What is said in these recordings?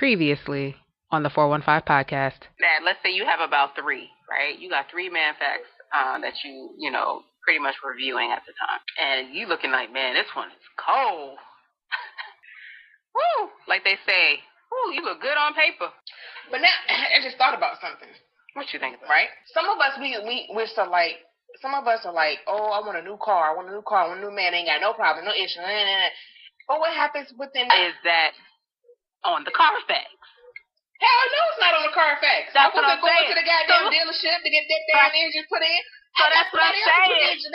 Previously on the 415 podcast. Now, let's say you have about three, right? You got three man facts that you know, pretty much reviewing at the time. And you looking like, man, this one is cold. Woo! Like they say, woo, you look good on paper. But now, I just thought about something. What you think about? Right? Some of us, we're so like, some of us are like, oh, I want a new car. I want a new new man. Ain't got no problem, no issue. But what happens within is that on the Carfax? Hell no, it's not on the Carfax. That's what I'm going saying. To the goddamn dealership to get that damn engine put in. So that's what I'm saying.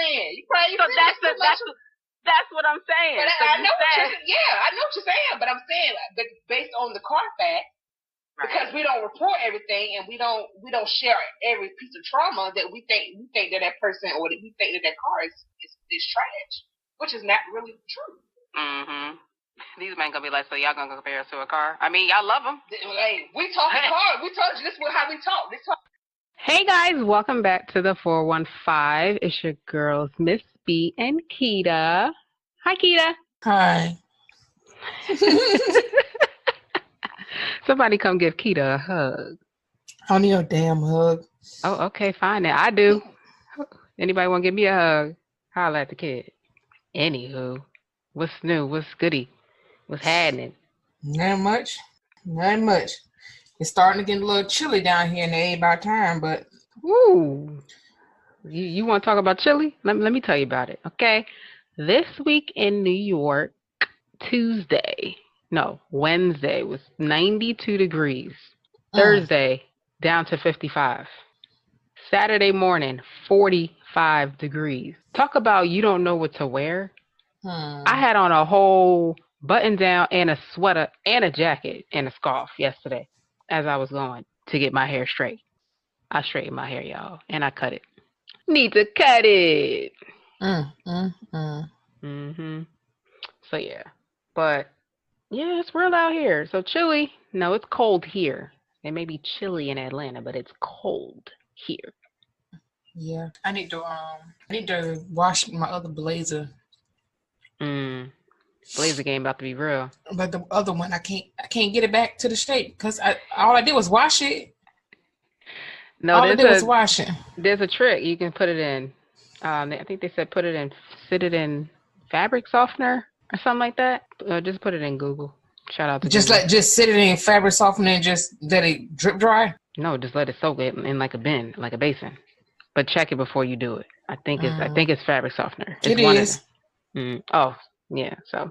That's what I'm saying. But so I know what you're saying. But I'm saying, but based on the Carfax, right. Because we don't report everything and we don't share every piece of trauma that we think that person or that we think that car is trash, which is not really true. Mm-hmm. These men gonna be like, so y'all gonna compare us to a car? I mean, y'all love them. Hey, we talking car. We told you this is how we talk. Hey guys, welcome back to the 415. It's your girls, Miss B and Keita. Hi, Keita. Hi. Somebody come give Keita a hug. I don't need a damn hug. Oh, okay, fine then. I do. Anybody want to give me a hug? Holla at the kid. Anywho, what's new? What's goody? What's happening? Not much. It's starting to get a little chilly down here, and it ain't about time, but... Woo! You want to talk about chilly? Let me tell you about it, okay? This week in New York, Wednesday was 92 degrees. Thursday, down to 55. Saturday morning, 45 degrees. Talk about you don't know what to wear. I had on a whole button down and a sweater and a jacket and a scarf yesterday as I was going to get my hair straight. I straightened my hair, y'all, and I cut it. Need to cut it. So yeah, but yeah, it's real out here. So chilly. No, it's cold here. It may be chilly in Atlanta, but it's cold here. Yeah, I need to wash my other blazer. Blazer game about to be real. But the other one, I can't get it back to the shape because all I did was wash it. No, all I did was wash it. There's a trick you can put it in. I think they said sit it in fabric softener or something like that. Just put it in Google. Shout out to Google. Just sit it in fabric softener and just let it drip dry. No, just let it soak it in like a bin, like a basin. But check it before you do it. I think it's fabric softener. It is. Oh, yeah. So,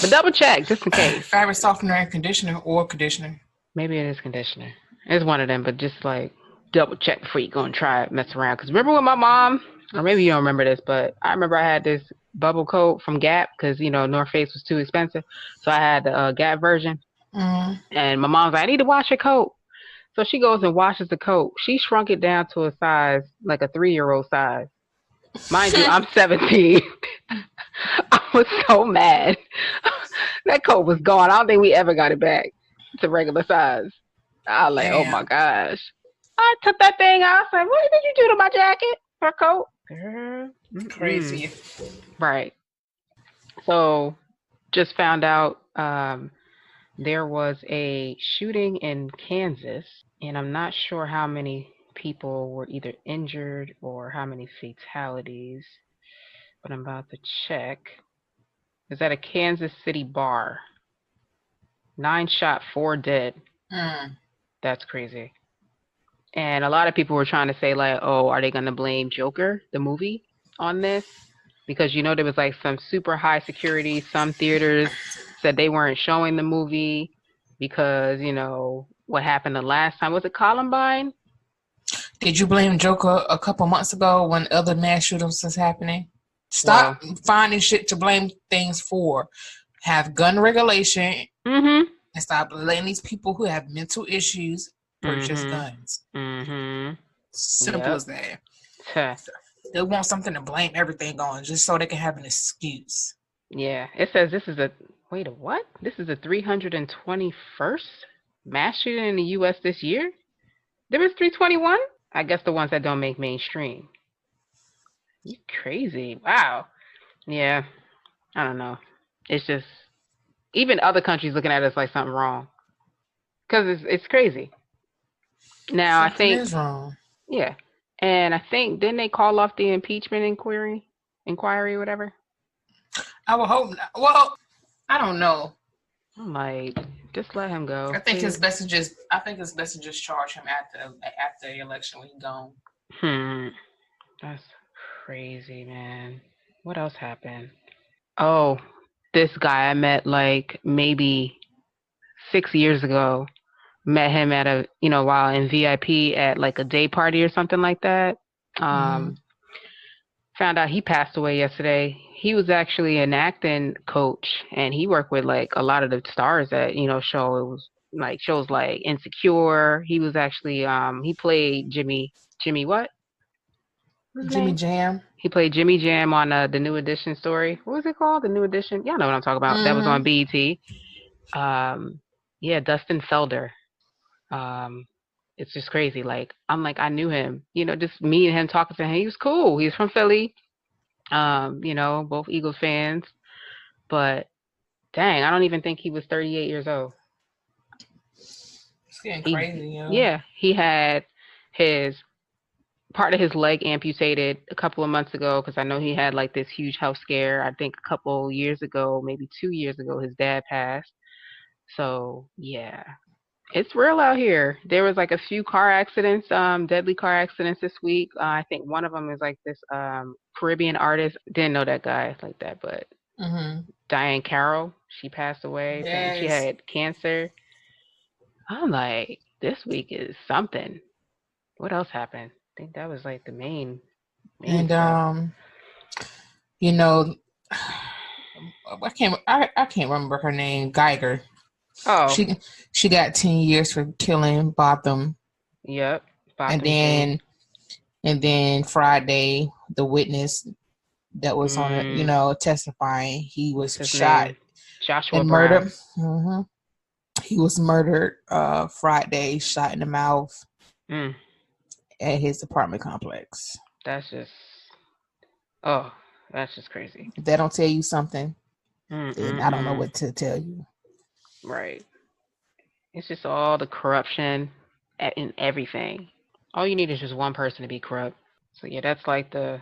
but double check just in case. Fabric softener and conditioner or conditioner. Maybe it is conditioner. It's one of them, but just like double check before you go and try it, mess around. Because remember when my mom, or maybe you don't remember this, but I remember I had this bubble coat from Gap because, North Face was too expensive. So I had the Gap version. And my mom's like, I need to wash your coat. So she goes and washes the coat. She shrunk it down to a size, like a 3-year-old size. Mind you, I'm 17. I was so mad. That coat was gone. I don't think we ever got it back to regular size. I was like, oh my gosh. I took that thing out. I said, what did you do to my jacket or coat? Crazy. Right. So just found out there was a shooting in Kansas, and I'm not sure how many people were either injured or how many fatalities, but I'm about to check. It's at a Kansas City bar. 9 shot, 4 dead. That's crazy. And a lot of people were trying to say, like, oh, are they going to blame Joker, the movie, on this? Because, there was like some super high security. Some theaters said they weren't showing the movie because, what happened the last time. Was it Columbine? Did you blame Joker a couple months ago when other mass shootings was happening? Stop finding shit to blame things for. Have gun regulation and stop letting these people who have mental issues purchase guns. Simple as that. They want something to blame everything on just so they can have an excuse. Yeah. It says this is what? This is the 321st mass shooting in the U.S. this year? There was 321? I guess the ones that don't make mainstream. You crazy. Wow. Yeah. I don't know. It's just, even other countries looking at us like something wrong. because it's crazy. Now I Something think, is wrong. yeah, and I think didn't they call off the impeachment inquiry, whatever? I would hope not. Well, I don't know. I'm like, just let him go. I think please. his best to just charge him after the election when he's gone. That's crazy, man. What else happened? Oh, this guy I met like maybe 6 years ago. Met him at while in VIP at like a day party or something like that. Found out he passed away yesterday. He was actually an acting coach, and he worked with like a lot of the stars that shows like Insecure. He was actually he played Jimmy what? What's his Jimmy name? Jam. He played Jimmy Jam on the New Edition story. What was it called? The New Edition. Y'all know what I'm talking about. That was on BET. Yeah, Dustin Felder. It's just crazy. Like I knew him. Just me and him talking to him. He was cool. He's from Philly. Both Eagles fans. But dang, I don't even think he was 38 years old. It's getting crazy, yo. Yeah, he had part of his leg amputated a couple of months ago because I know he had like this huge health scare. I think a couple years ago, maybe 2 years ago, his dad passed. So yeah, it's real out here. There was like a few car accidents, deadly car accidents this week. I think one of them is like this Caribbean artist. Didn't know that guy like that, but Diane Carroll, she passed away. Yes. Apparently she had cancer. I'm like, this week is something. What else happened? I think that was like the main and stuff. I can't remember her name. Geiger. Oh, she got 10 years for killing Botham. Yep. Botham and then Friday, the witness that was on it, testifying, he was shot. Joshua and Brown. Murdered. He was murdered Friday, shot in the mouth at his apartment complex. That's just crazy. If that don't tell you something, then I don't know what to tell you. Right. It's just all the corruption in everything. All you need is just one person to be corrupt. So yeah, that's like the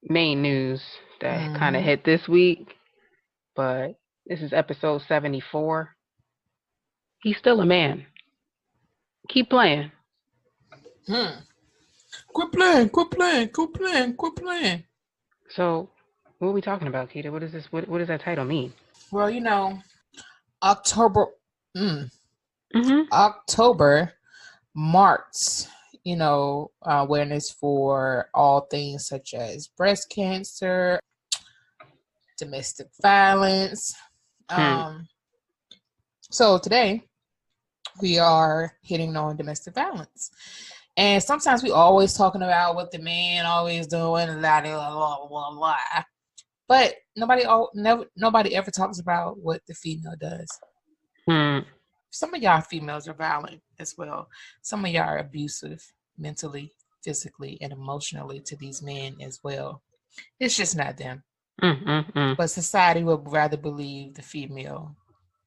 main news that kind of hit this week. But this is episode 74. He's still a man. Keep playing. Quit playing. So, what are we talking about, Keita? What is this? What does that title mean? Well, October marks, awareness for all things such as breast cancer, domestic violence. So today we are hitting on domestic violence. And sometimes we always talking about what the man always doing, blah, blah, blah, blah. But nobody ever talks about what the female does. Some of y'all females are violent as well. Some of y'all are abusive mentally, physically, and emotionally to these men as well. It's just not them. But society would rather believe the female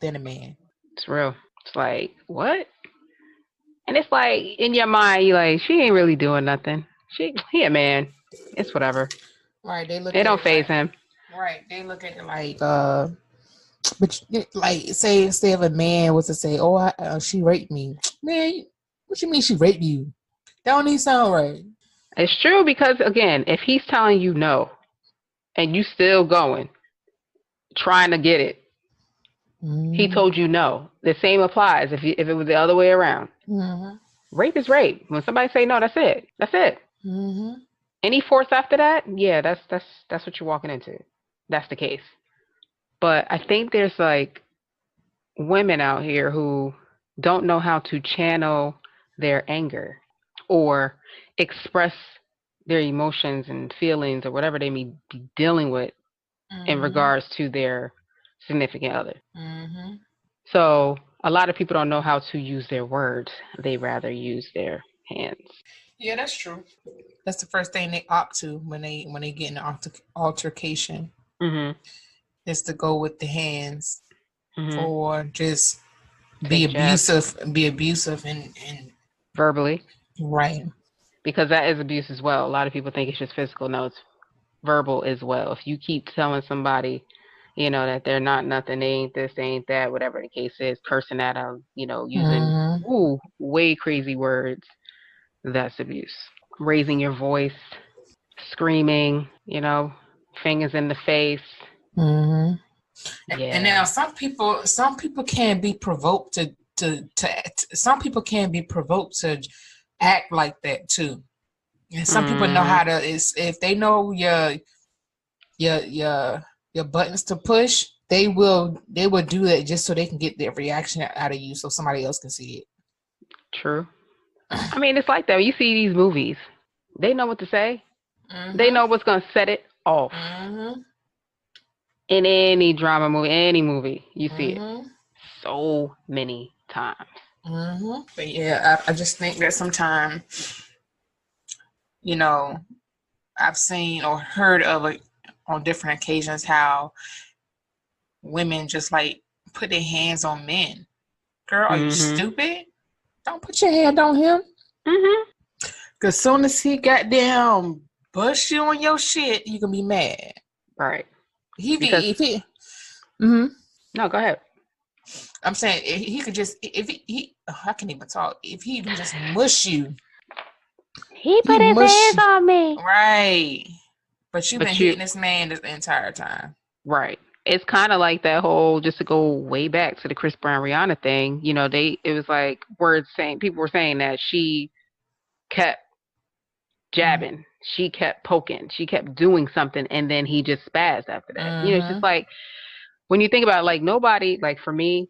than a man. It's real. It's like, what? And it's like, in your mind, you're like, she ain't really doing nothing. He a man. It's whatever. Right. They don't faze him. Right. They look at it like, but like, say if a man was to say, "Oh, she raped me," man, what you mean she raped you? That don't even sound right. It's true because again, if he's telling you no, and you still going, trying to get it, he told you no. The same applies if it was the other way around. Rape is rape. When somebody say no, that's it. That's it. Any force after that, yeah, that's what you're walking into. That's the case. But I think there's like women out here who don't know how to channel their anger or express their emotions and feelings or whatever they may be dealing with in regards to their significant other. So a lot of people don't know how to use their words. They rather use their hands. Yeah, that's true. That's the first thing they opt to when they get in an altercation. Is to go with the hands for just be abusive and verbally. Right. Because that is abuse as well. A lot of people think it's just physical. No, it's verbal as well. If you keep telling somebody, that they're not nothing, they ain't this, they ain't that, whatever the case is, cursing at them, using way crazy words, that's abuse. Raising your voice, screaming, fingers in the face. Mm-hmm. Yeah. And now some people can be provoked to some people can be provoked to act like that too. And some people know how to, if they know your buttons to push, they will do that just so they can get their reaction out of you so somebody else can see it. True. I mean, it's like that. When you see these movies, they know what to say. Mm-hmm. They know what's going to set it off. Mm-hmm. In any drama movie, any movie, you see it so many times. Mm-hmm. But yeah, I just think that sometimes, I've seen or heard of it on different occasions how women just like put their hands on men. Girl, are you stupid? Don't put your hand on him. Mm-hmm. Because soon as he got down, bust you on your shit, you can be mad. Right. No, go ahead. I'm saying he could just, I can't even talk. If he even just mush you. He put his hands on me. Right. But you've been hitting this man the entire time. Right. It's kind of like that whole, just to go way back to the Chris Brown Rihanna thing, it was like people were saying that she kept jabbing, she kept poking, she kept doing something, and then he just spazzed after that. It's just like, when you think about it, like nobody, like for me,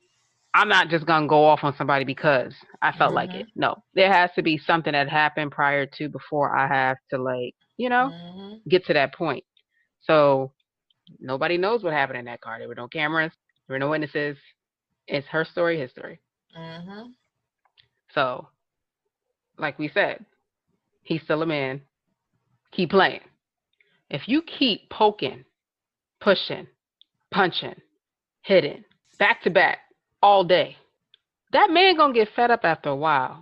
I'm not just going to go off on somebody because I felt like it. No, there has to be something that happened prior to before I have to get to that point. So nobody knows what happened in that car. There were no cameras. There were no witnesses. It's her story, his story. Mm-hmm. So, like we said, he's still a man. Keep playing. If you keep poking, pushing, punching, hitting, back to back, all day, that man gonna get fed up after a while.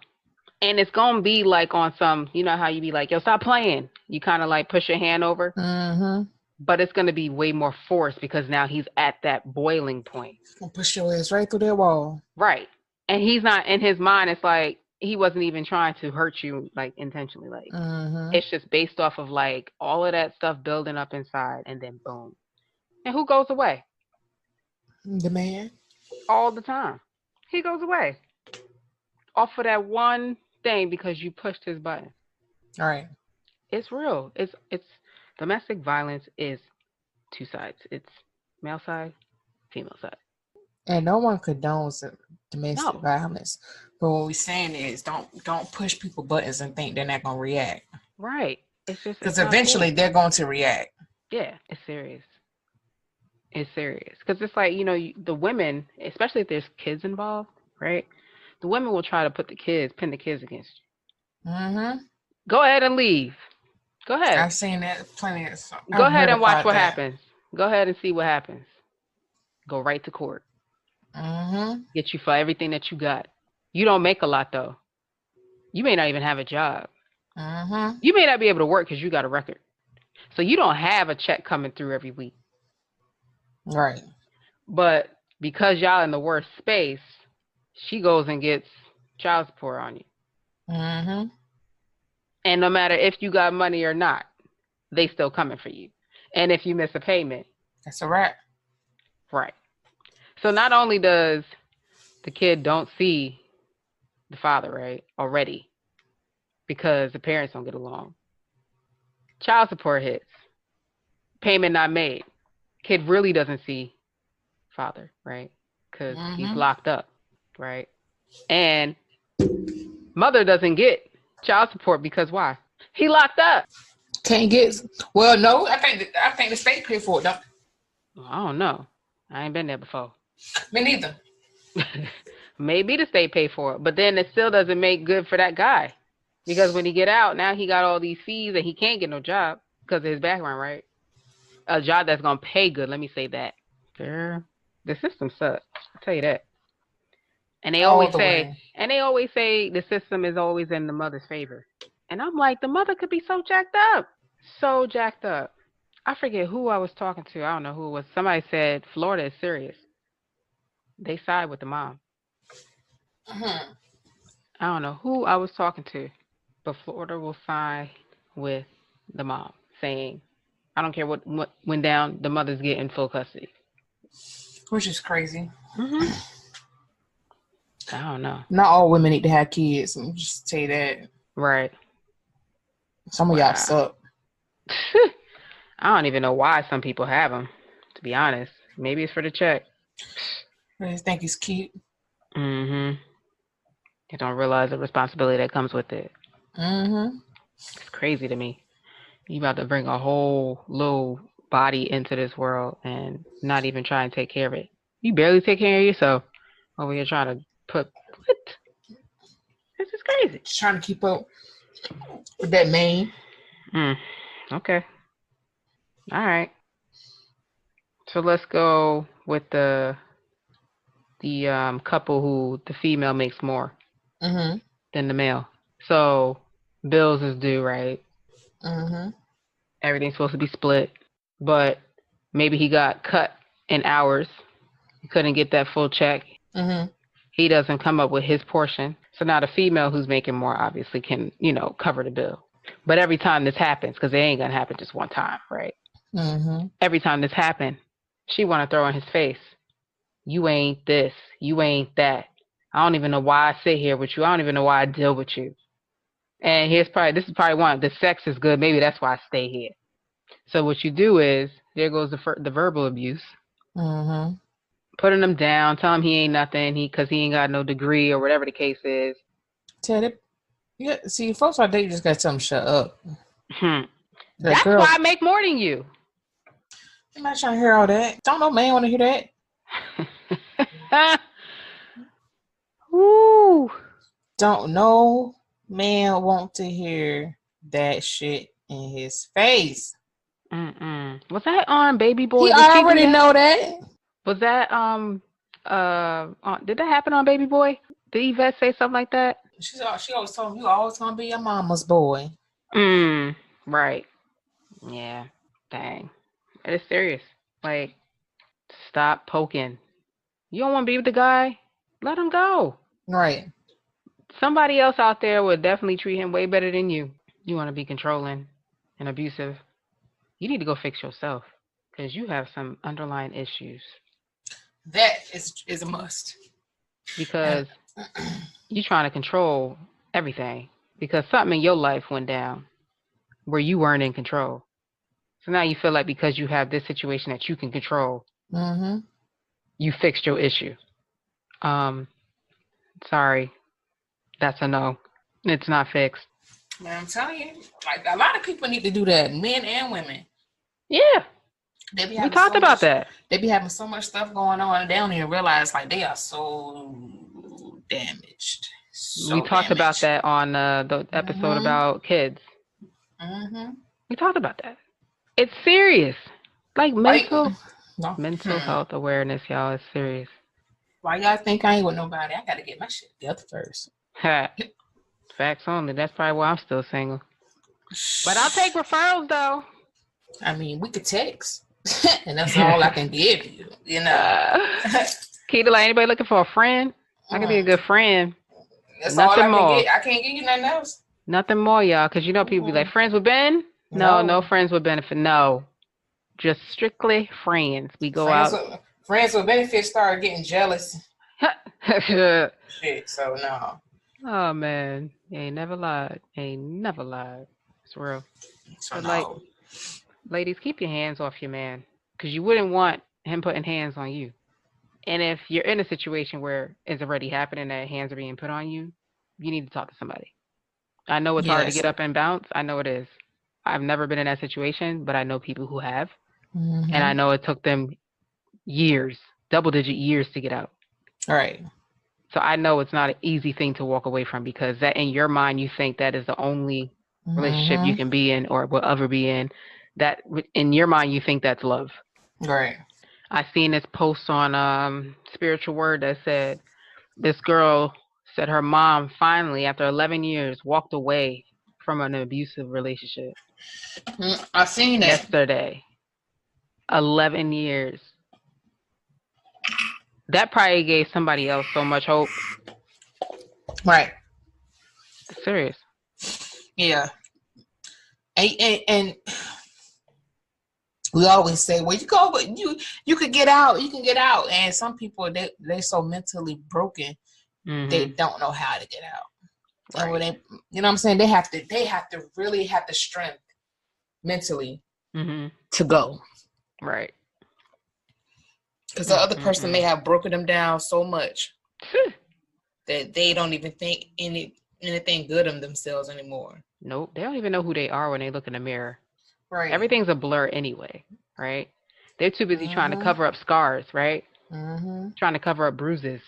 And it's gonna be like on some, how you be like, yo, stop playing. You kind of like push your hand over. Mm-hmm. But it's going to be way more force because now he's at that boiling point. Gonna push your ass right through that wall. Right. And he's not, in his mind, it's like he wasn't even trying to hurt you like intentionally. Like it's just based off of like all of that stuff building up inside, and then boom. And who goes away? The man. All the time. He goes away. Off of that one thing because you pushed his button. All right. It's real. It's domestic violence is two sides. It's male side, female side. And no one condones domestic violence. But what we're saying is don't push people buttons and think they're not going to react. Right. It's just because eventually they're going to react. Yeah, it's serious. It's serious. Because it's like, the women, especially if there's kids involved, right? The women will try to pin the kids against you. Mm-hmm. Go ahead and leave. Go ahead. I've seen that plenty of times. Go ahead and watch what happens. Go ahead and see what happens. Go right to court. Mm-hmm. Get you for everything that you got. You don't make a lot, though. You may not even have a job. Mm-hmm. You may not be able to work because you got a record. So you don't have a check coming through every week. Right. But because y'all in the worst space, she goes and gets child support on you. Mm-hmm. And no matter if you got money or not, they still coming for you. And if you miss a payment, that's a wrap. Right. So not only does the kid don't see the father, right, already, because the parents don't get along. Child support hits. Payment not made. Kid really doesn't see father, right? Because he's locked up, right? And mother doesn't get child support because why? He locked up. Can't get. Well, no, I think the state paid for it, though. I don't know. I ain't been there before. Me neither. Maybe the state paid for it, but then it still doesn't make good for that guy. Because when he get out, now he got all these fees and he can't get no job because of his background, right? A job that's going to pay good, let me say that. Girl, the system sucks. I'll tell you that. And they All always the say, way. the system is always in the mother's favor. And I'm like, the mother could be so jacked up. So jacked up. I forget who I was talking to. I don't know who it was. Somebody said Florida is serious. They side with the mom. Mm-hmm. I don't know who I was talking to, but Florida will side with the mom, saying, I don't care what went down, the mother's getting full custody. Which is crazy. Mm-hmm. I don't know. Not all women need to have kids. Let me just tell you that. Right. Some of y'all suck. I don't even know why some people have them, to be honest. Maybe it's for the check. I just think it's cute. Mm-hmm. You don't realize the responsibility that comes with it. Mm-hmm. It's crazy to me. You about to bring a whole little body into this world and not even try and take care of it. You barely take care of yourself over here trying to put what? This is crazy. Just trying to keep up with that man. Okay. All right. So let's go with the couple who the female makes more than the male. So bills is due, right? Everything's supposed to be split, but maybe he got cut in hours. He couldn't get that full check. He doesn't come up with his portion. So now the female who's making more obviously can, cover the bill. But every time this happens, because it ain't going to happen just one time, right? Every time this happens, she want to throw in his face. You ain't this. You ain't that. I don't even know why I sit here with you. I don't even know why I deal with you. And this is probably one. The sex is good. Maybe that's why I stay here. So what you do is, there goes the verbal abuse. Putting him down, telling him he ain't nothing, because he ain't got no degree or whatever the case is. Tell it. Yeah, see, folks like that, you just gotta tell them shut up. That's girl, why I make more than you. I'm not trying to hear all that. Don't no man want to hear that. Woo. Don't no man want to hear that shit in his face. Was that on Baby Boy? He already know that. Was that did that happen on Baby Boy? Did Yvette say something like that? She always told him, you always gonna be your mama's boy. Right. Yeah. Dang. It is serious. Like, stop poking. You don't want to be with the guy? Let him go. Right. Somebody else out there would definitely treat him way better than you. You want to be controlling and abusive? You need to go fix yourself, because you have some underlying issues. That is a must. Because you're trying to control everything, because something in your life went down where you weren't in control. So now you feel like because you have this situation that you can control, you fixed your issue. Sorry. That's a no. It's not fixed. Man, I'm telling you, like, a lot of people need to do that, men and women. Yeah. We talked about that. They be having so much stuff going on, and they don't even realize, like, they are so damaged. We talked about that on the episode about kids. We talked about that. It's serious. Like mental health awareness, y'all, is serious. Why y'all think I ain't with nobody? I gotta get my shit together first. Facts only. That's probably why I'm still single. But I'll take referrals, though. I mean, we could text. And that's all I can give you, you know. Keita, like, anybody looking for a friend? I can be a good friend. That's nothing all I can get. I can't give you nothing else. Nothing more, y'all, because you know people be like, friends with Ben? No friends with benefit. No. Just strictly friends. We go out. Friends with benefits start getting jealous. Shit, so no. Oh, man. Ain't never lied. It's real. So but, like, ladies, keep your hands off your man, because you wouldn't want him putting hands on you. And if you're in a situation where it's already happening that hands are being put on you, you need to talk to somebody. I know it's hard to get up and bounce. I know it is. I've never been in that situation, but I know people who have. And I know it took them years, double-digit years to get out. All right. So I know it's not an easy thing to walk away from, because that in your mind, you think that is the only relationship you can be in or will ever be in. That in your mind, you think that's love. Right. I seen this post on Spiritual Word that said, This girl said her mom finally, after 11 years, walked away from an abusive relationship. I seen that yesterday. 11 years. That probably gave somebody else so much hope. Right. Serious. Yeah. And we always say, well, you go, but you could get out. You can get out. And some people, they're so mentally broken, they don't know how to get out. Right. And when they, you know what I'm saying? They have to really have the strength mentally to go. Right. Because the other person may have broken them down so much that they don't even think anything good of themselves anymore. Nope. They don't even know who they are when they look in the mirror. Right. Everything's a blur anyway, right? They're too busy trying to cover up scars, right? Trying to cover up bruises.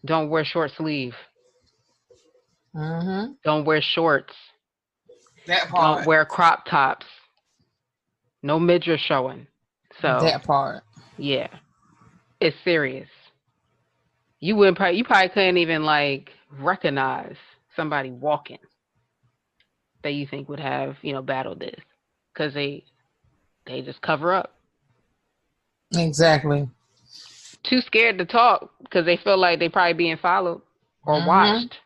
Don't wear short sleeve. Don't wear shorts. That part. Don't wear crop tops. No midriff showing. So that part. Yeah. It's serious. You probably couldn't even like recognize somebody walking that you think would have, battled this. Because they just cover up. Exactly. Too scared to talk because they feel like they probably being followed or watched.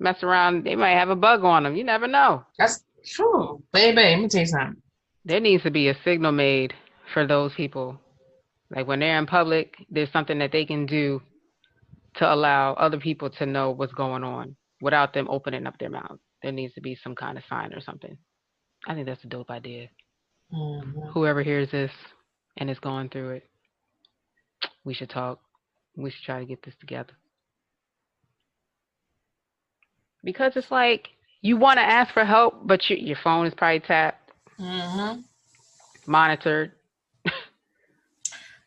Mess around, they might have a bug on them. You never know. That's true. Baby, let me tell you something. There needs to be a signal made for those people. Like when they're in public, there's something that they can do to allow other people to know what's going on without them opening up their mouth. There needs to be some kind of sign or something. I think that's a dope idea. Whoever hears this and is going through it, we should talk. We should try to get this together. Because it's like you want to ask for help, but your phone is probably tapped, monitored.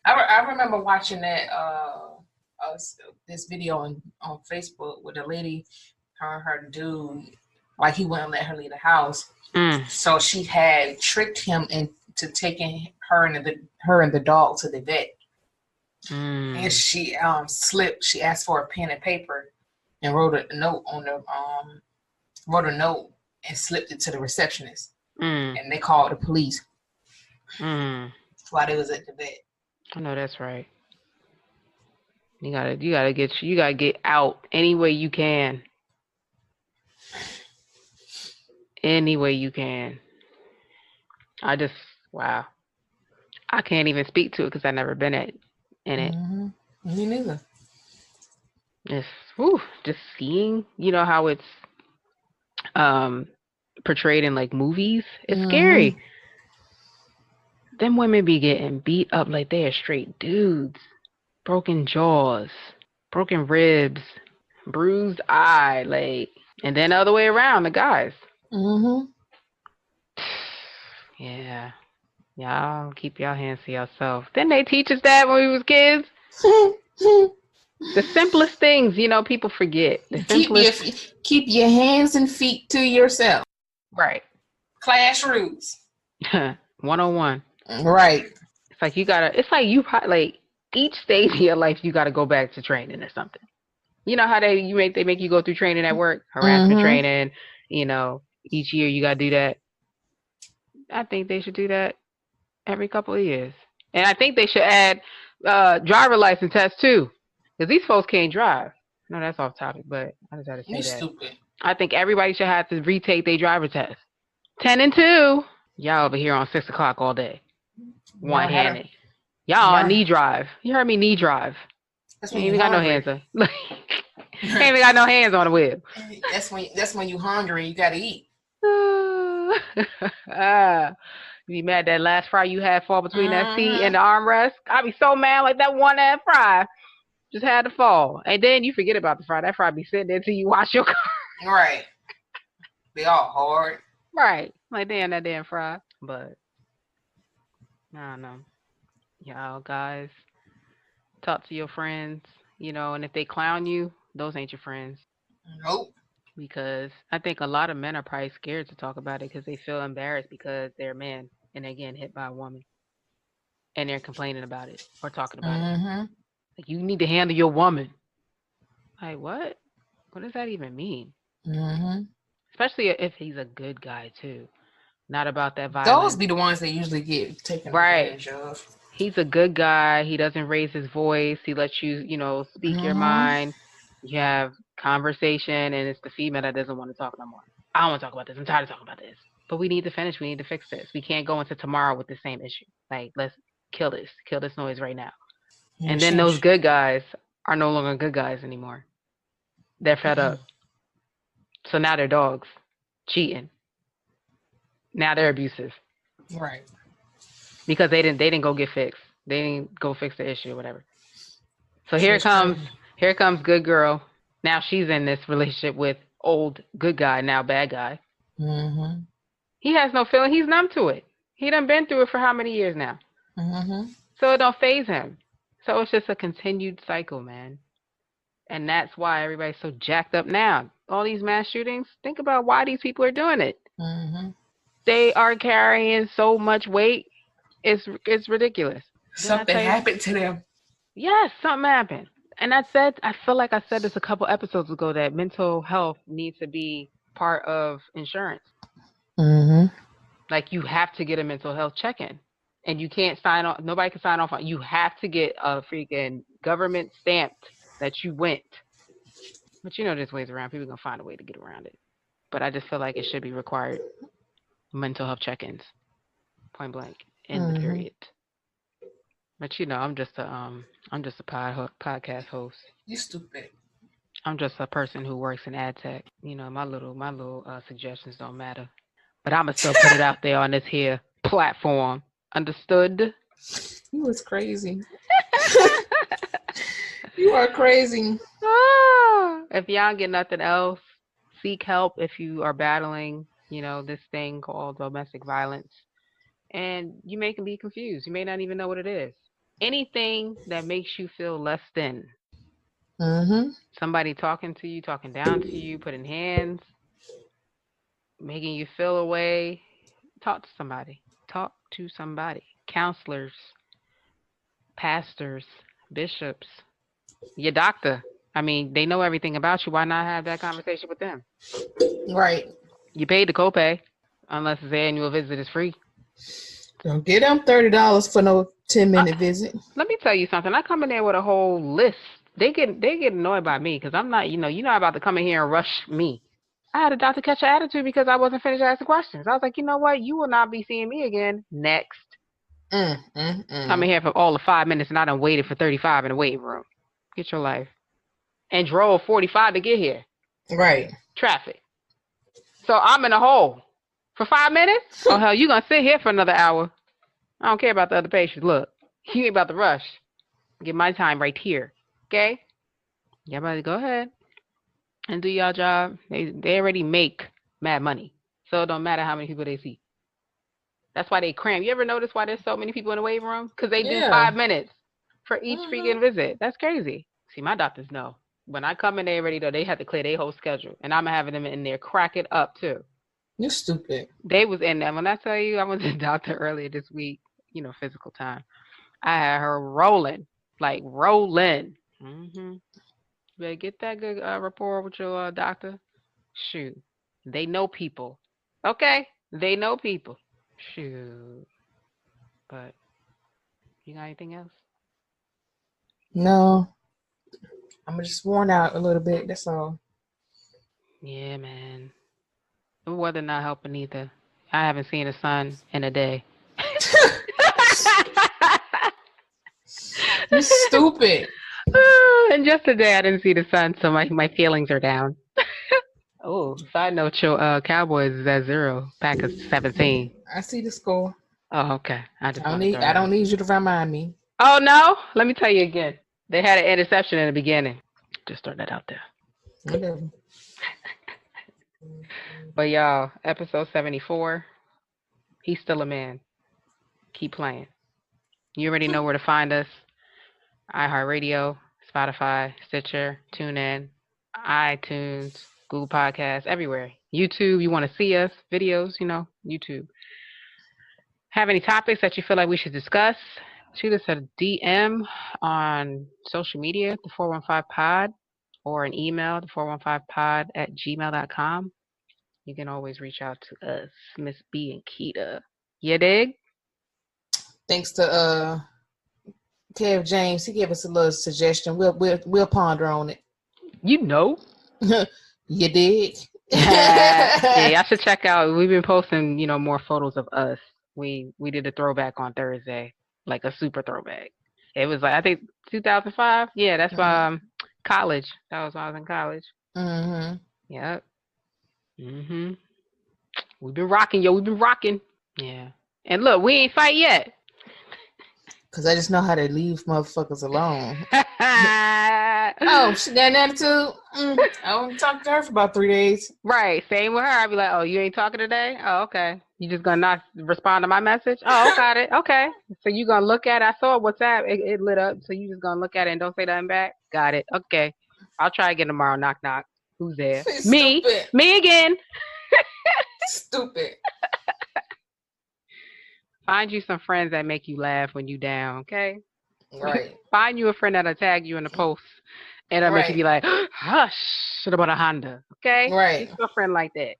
I remember watching that this video on Facebook with a lady, her dude, like he wouldn't let her leave the house. So she had tricked him into taking her and the dog to the vet. And she slipped. She asked for a pen and paper and wrote a note and slipped it to the receptionist. And they called the police while they was at the vet. I know that's right. You gotta get out any way you can. Any way you can. Wow. I can't even speak to it because I've never been in it. Me neither. It's just seeing, how it's portrayed in like movies. It's scary. Them women be getting beat up like they are straight dudes. Broken jaws, broken ribs, bruised eye, like, and then the other way around, the guys. Yeah. Y'all keep y'all hands to yourself. Didn't they teach us that when we was kids? The simplest things, people forget. Keep your hands and feet to yourself. Right. Class rules. 101. Right. It's like each stage of your life you gotta go back to training or something. You know how they make you go through training at work, harassment training, each year you gotta do that. I think they should do that every couple of years. And I think they should add driver license tests too. Because these folks can't drive. No, that's off topic, but I just had to say that. Stupid. I think everybody should have to retake their driver test. 10 and 2. Y'all over here on 6 o'clock all day. One-handed. Y'all on knee drive. You heard me, knee drive. That's when you ain't even got no hands on. Ain't even got no hands on the wheel. That's when you hungry and you gotta eat. You be mad that last fry you had fall between that seat and the armrest? I'd be so mad like that one that fry just had to fall. And then you forget about the fry. That fry be sitting there till you wash your car. Right. They all hard. Right. Like, damn, that damn fry. But, I don't know. Y'all guys, talk to your friends, and if they clown you, those ain't your friends. Nope. Because I think a lot of men are probably scared to talk about it because they feel embarrassed because they're men and they're getting hit by a woman. And they're complaining about it or talking about it. Like, you need to handle your woman. Like, what? What does that even mean? Mm-hmm. Especially if he's a good guy too. Not about that Those violence. be the ones that usually get taken Right. advantage of. He's a good guy. He doesn't raise his voice. He lets you, speak your Mm-hmm. mind. You have conversation, and it's the female that doesn't want to talk no more. I don't want to talk about this. I'm tired of talking about this. But we need to finish. We need to fix this. We can't go into tomorrow with the same issue. Like, let's kill this. Kill this noise right now. Yeah, And then those good guys are no longer good guys anymore. They're fed up. So now they're dogs, cheating. Now they're abusive right. because they didn't go get fixed. They didn't go fix the issue or whatever. So here Shit's comes crazy. here comes good girl. Now she's in this relationship with old good guy, now bad guy. Mm-hmm. He has no feeling. He's numb to it. He done been through it for how many years now? Mm-hmm. So it don't phase him. So it's just a continued cycle, man. And that's why everybody's so jacked up now. All these mass shootings. Think about why these people are doing it. Mm-hmm. They are carrying so much weight. It's ridiculous. Didn't I Something tell you? happened to them. Yes, something happened. And I feel like I said this a couple episodes ago that mental health needs to be part of insurance. Mm-hmm. Like you have to get a mental health check-in. And you can't sign off, nobody can sign off on. You have to get a freaking government stamped that you went. But there's ways around. People are gonna find a way to get around it. But I just feel like it should be required mental health check-ins, point blank, in the Mm-hmm. period. But I'm just a podcast host. You stupid. I'm just a person who works in ad tech. My little suggestions don't matter. But I'ma still put it out there on this here platform. Understood? You was crazy. You are crazy. If y'all get nothing else, seek help if you are battling, this thing called domestic violence. And you may be confused. You may not even know what it is. Anything that makes you feel less than. Mm-hmm. Somebody talking to you, talking down to you, putting hands, making you feel away. Talk to somebody. Talk to somebody. Counselors, pastors, bishops, your doctor. I mean, they know everything about you. Why not have that conversation with them? Right. You paid the copay, unless the annual visit is free. Don't get them $30 for no 10-minute visit. Let me tell you something. I come in there with a whole list. They get annoyed by me because I'm not, you're not about to come in here and rush me. I had a doctor catch an attitude because I wasn't finished asking questions. I was like, you know what? You will not be seeing me again. Next. Come in here for all of 5 minutes and I done waited for 35 in the waiting room. Get your life. And drove 45 to get here. Right. Traffic. So I'm in a hole for 5 minutes? Oh, hell, you going to sit here for another hour. I don't care about the other patients. Look, you ain't about to rush. Get my time right here. Okay? Y'all better go ahead and do y'all job. They already make mad money. So it don't matter how many people they see. That's why they cram. You ever notice why there's so many people in the waiting room? Because they do 5 minutes for each freaking visit. That's crazy. See, my doctors know. When I come in, they already know they have to clear their whole schedule. And I'm having them in there crack it up, too. You stupid. They was in there. When I tell you, I was a doctor earlier this week, physical time. I had her rolling. Like, rolling. Mm-hmm. Better get that good rapport with your doctor. Shoot. They know people. Okay? They know people. Shoot. But you got anything else? No. I'm just worn out a little bit. That's all. Yeah, man. The weather not helping either. I haven't seen the sun in a day. You stupid. And just today I didn't see the sun, so my feelings are down. Oh, side note, your Cowboys is at 0. Packers 17. I see the score. Oh, okay. I just I want to throw don't that out. need you to remind me. Oh no! Let me tell you again. They had an interception in the beginning. Just throw that out there. Whatever. But y'all, episode 74. He's still a man. Keep playing. You already know where to find us. iHeartRadio, Spotify, Stitcher, TuneIn, iTunes, Google Podcasts, everywhere. YouTube, you want to see us, videos, YouTube. Have any topics that you feel like we should discuss? Shoot us a DM on social media, the 415 Pod. or an email, the 415pod@gmail.com. You can always reach out to us, Miss B and Keita. You dig? Thanks to Kev James. He gave us a little suggestion. We'll ponder on it. You know. You dig? Yeah, y'all should check out. We've been posting, more photos of us. We did a throwback on Thursday, like a super throwback. It was like I think 2005. Yeah, that's college. That was when I was in college. Mm-hmm. Yep. Mhm. We've been rocking, yo. We've been rocking. Yeah. And look, we ain't fight yet. Cause I just know how to leave motherfuckers alone. Oh, she got an attitude. I won't talk to her for about 3 days. Right. Same with her. I'd be like, oh, you ain't talking today? Oh, okay. You just gonna not respond to my message? Oh, got it. Okay. So you gonna look at it. I saw WhatsApp. It lit up. So you just gonna look at it and don't say nothing back? Got it. Okay. I'll try again tomorrow. Knock, knock. Who's there? Me. Stupid. Me again. Stupid. Find you some friends that make you laugh when you down, okay? Right. Find you a friend that'll tag you in the post and that'll make you be like, hush, shit about a Honda, okay? Right. Get you a friend like that.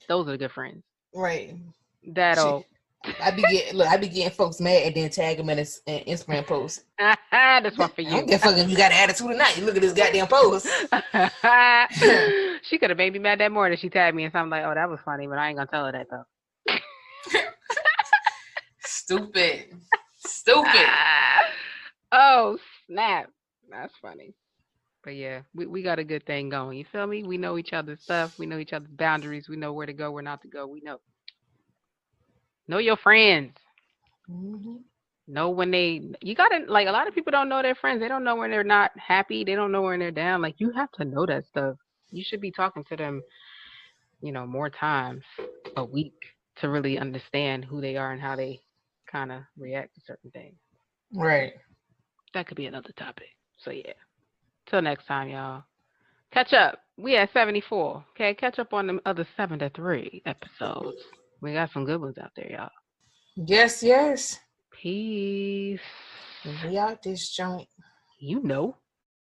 Those are the good friends. Right. That'll. I be getting folks mad and then tag them in an Instagram post. That's one for you. I don't give a fuck if you got an attitude or not. You look at this goddamn post. She could have made me mad that morning. She tagged me and something like, oh, that was funny, but I ain't gonna tell her that though. Stupid. Oh, snap. That's funny. But yeah, we got a good thing going. You feel me? We know each other's stuff. We know each other's boundaries. We know where to go, where not to go. We know. Know your friends. Mm-hmm. Know when you gotta, like, a lot of people don't know their friends. They don't know when they're not happy. They don't know when they're down. Like, you have to know that stuff. You should be talking to them, more times a week to really understand who they are and how they kind of react to certain things. Right. That could be another topic. So yeah. Till next time, y'all. Catch up. We at 74. Okay, catch up on them other 73 episodes. We got some good ones out there, y'all. Yes. Peace. We out this joint. You know.